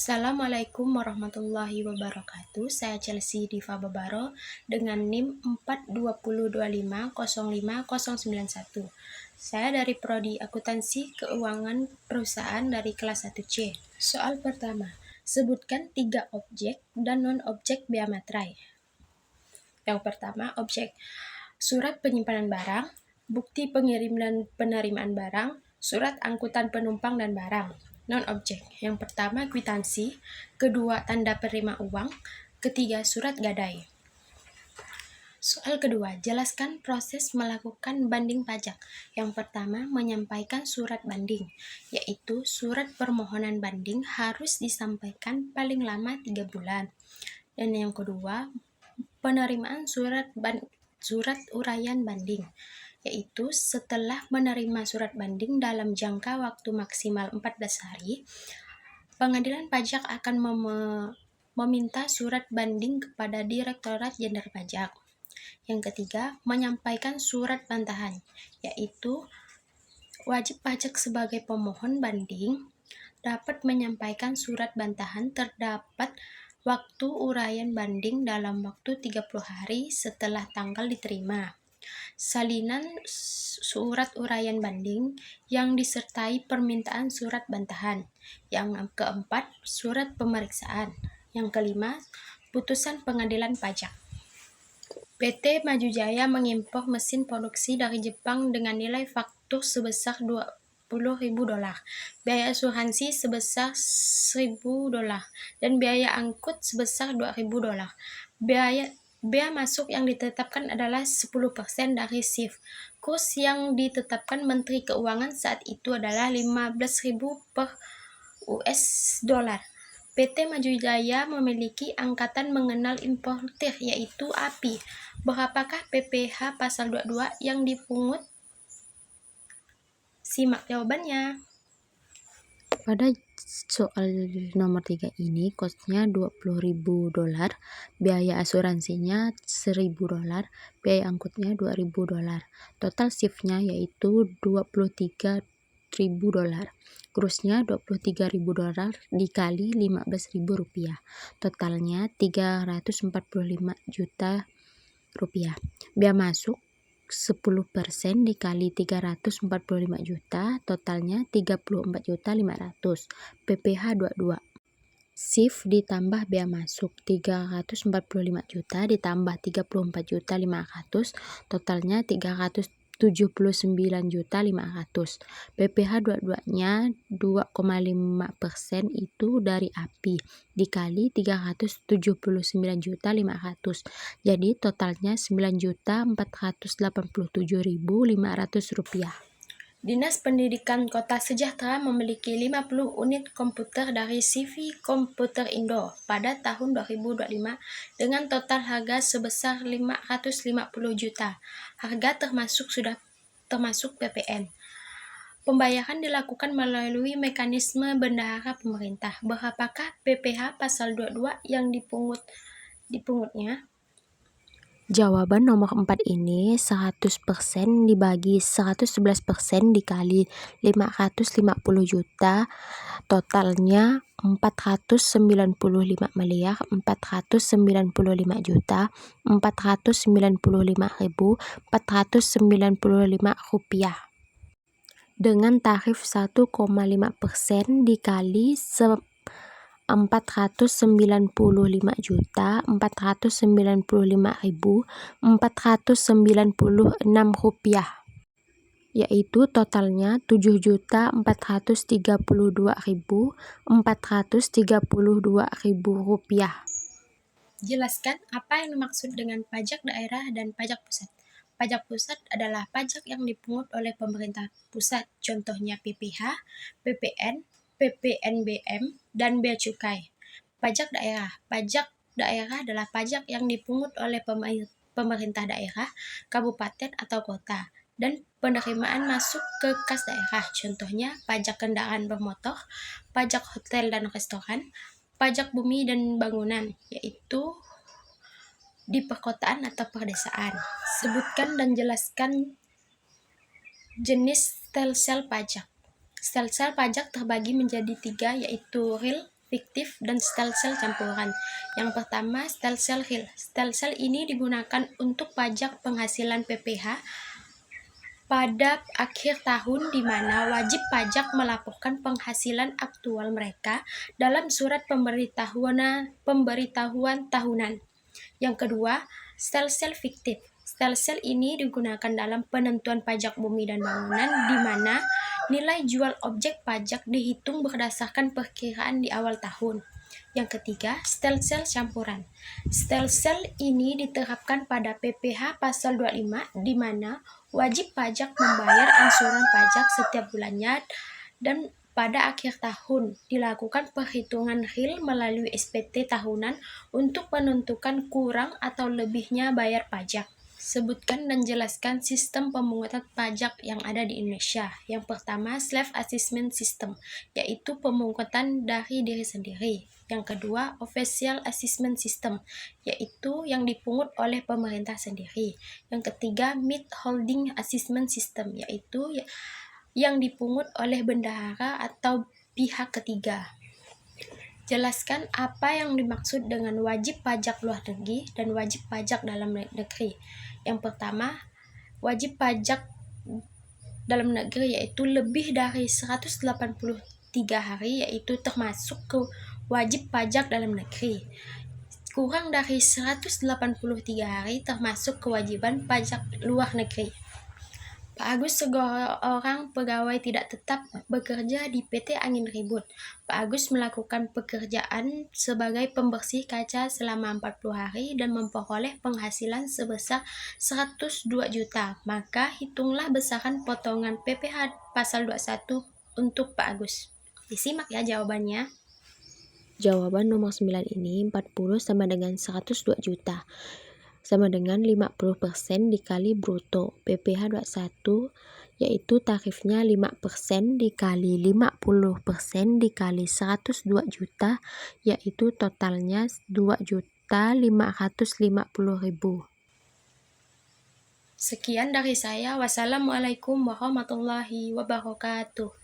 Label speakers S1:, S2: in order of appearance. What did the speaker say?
S1: Assalamualaikum warahmatullahi wabarakatuh. Saya Chelsea Diva Babaro dengan NIM 42025050091. Saya dari Prodi Akuntansi Keuangan Perusahaan dari kelas 1C. Soal pertama, sebutkan 3 objek dan non-objek bea materai. Yang pertama, objek surat penyimpanan barang, bukti pengirim dan penerimaan barang, surat angkutan penumpang dan barang. Non-objek, yang pertama kwitansi, kedua tanda penerima uang, ketiga surat gadai. Soal kedua, jelaskan proses melakukan banding pajak. Yang pertama, menyampaikan surat banding, yaitu surat permohonan banding harus disampaikan paling lama 3 bulan. Dan yang kedua, penerimaan surat uraian banding, yaitu setelah menerima surat banding dalam jangka waktu maksimal 14 hari, pengadilan pajak akan meminta surat banding kepada Direktorat Jenderal Pajak. Yang ketiga, menyampaikan surat bantahan, yaitu wajib pajak sebagai pemohon banding dapat menyampaikan surat bantahan terdapat waktu uraian banding dalam waktu 30 hari setelah tanggal diterima. Salinan surat uraian banding yang disertai permintaan surat bantahan. Yang keempat, surat pemeriksaan. Yang kelima, putusan pengadilan pajak. PT Maju Jaya mengimpor mesin produksi dari Jepang dengan nilai faktur sebesar $20.000, biaya asuransi sebesar $1.000, dan biaya angkut sebesar $2.000. Bea masuk yang ditetapkan adalah 10% dari SIF. Kurs yang ditetapkan Menteri Keuangan saat itu adalah 15.000 per US dollar. PT Maju Jaya memiliki angkatan mengenal importir, yaitu API. Berapakah PPh pasal 22 yang dipungut? Simak jawabannya.
S2: Pada soal nomor 3 ini, kosnya $20.000, biaya asuransinya $1.000, biaya angkutnya $2.000. Total shiftnya yaitu $23.000. Kursnya $23.000 dikali Rp15.000. Totalnya Rp345 juta. Biaya masuk 10% dikali 345 juta, totalnya 34.500.000. PPh 22. SIF ditambah bea masuk 345 juta ditambah 34.500.000, totalnya 379.500.000. PPh 22-nya 2,5% itu dari API dikali 379.500.000. Jadi totalnya Rp9.487.500.
S1: Dinas Pendidikan Kota Sejahtera memiliki 50 unit komputer dari CV Komputer Indo pada tahun 2025 dengan total harga sebesar 550 juta. Harga sudah termasuk PPN. Pembayaran dilakukan melalui mekanisme bendahara pemerintah. Berapakah PPh pasal 22 yang dipungutnya?
S2: Jawaban nomor 4 ini 100% dibagi 111% dikali 550 juta, totalnya 495.495.495.495 rupiah. Dengan tarif 1,5% dikali 495.496 rupiah, yaitu totalnya 7.432.432 rupiah.
S1: Jelaskan apa yang dimaksud dengan pajak daerah dan pajak pusat. Pajak pusat adalah pajak yang dipungut oleh pemerintah pusat, contohnya PPh, PPN, PPNBM, dan bea cukai. Pajak daerah adalah pajak yang dipungut oleh pemerintah daerah, kabupaten atau kota, dan penerimaan masuk ke kas daerah, contohnya pajak kendaraan bermotor, pajak hotel dan restoran, pajak bumi dan bangunan, yaitu di perkotaan atau perdesaan. Sebutkan dan jelaskan jenis stelsel pajak. Stelsel pajak terbagi menjadi 3, yaitu real, fiktif dan stelsel campuran. Yang pertama, stelsel real. Stelsel ini digunakan untuk pajak penghasilan PPh pada akhir tahun di mana wajib pajak melaporkan penghasilan aktual mereka dalam surat pemberitahuan tahunan. Yang kedua, stelsel fiktif. Stelsel ini digunakan dalam penentuan pajak bumi dan bangunan di mana nilai jual objek pajak dihitung berdasarkan perkiraan di awal tahun. Yang ketiga, stelsel campuran. Stelsel ini diterapkan pada PPh pasal 25 di mana wajib pajak membayar angsuran pajak setiap bulannya dan pada akhir tahun dilakukan perhitungan real melalui SPT tahunan untuk menentukan kurang atau lebihnya bayar pajak. Sebutkan dan jelaskan sistem pemungutan pajak yang ada di Indonesia. Yang pertama, self-assessment system, yaitu pemungutan dari diri sendiri. Yang kedua, official assessment system, yaitu yang dipungut oleh pemerintah sendiri. Yang ketiga, mid-holding assessment system, yaitu yang dipungut oleh bendahara atau pihak ketiga. Jelaskan apa yang dimaksud dengan wajib pajak luar negeri dan wajib pajak dalam negeri. Yang pertama, wajib pajak dalam negeri yaitu lebih dari 183 hari, yaitu termasuk ke wajib pajak dalam negeri. Kurang dari 183 hari termasuk kewajiban pajak luar negeri. Pak Agus seorang pegawai tidak tetap bekerja di PT Angin Ribut. Pak Agus melakukan pekerjaan sebagai pembersih kaca selama 40 hari dan memperoleh penghasilan sebesar 102 juta. Maka hitunglah besaran potongan PPh pasal 21 untuk Pak Agus. Disimak ya jawabannya.
S2: Jawaban nomor 9 ini 40 sama dengan 102 juta. Sama dengan 50% dikali bruto PPh 21, yaitu tarifnya 5% dikali 50% dikali 102 juta, yaitu totalnya 2.550.000.
S1: Sekian dari saya. Wassalamualaikum warahmatullahi wabarakatuh.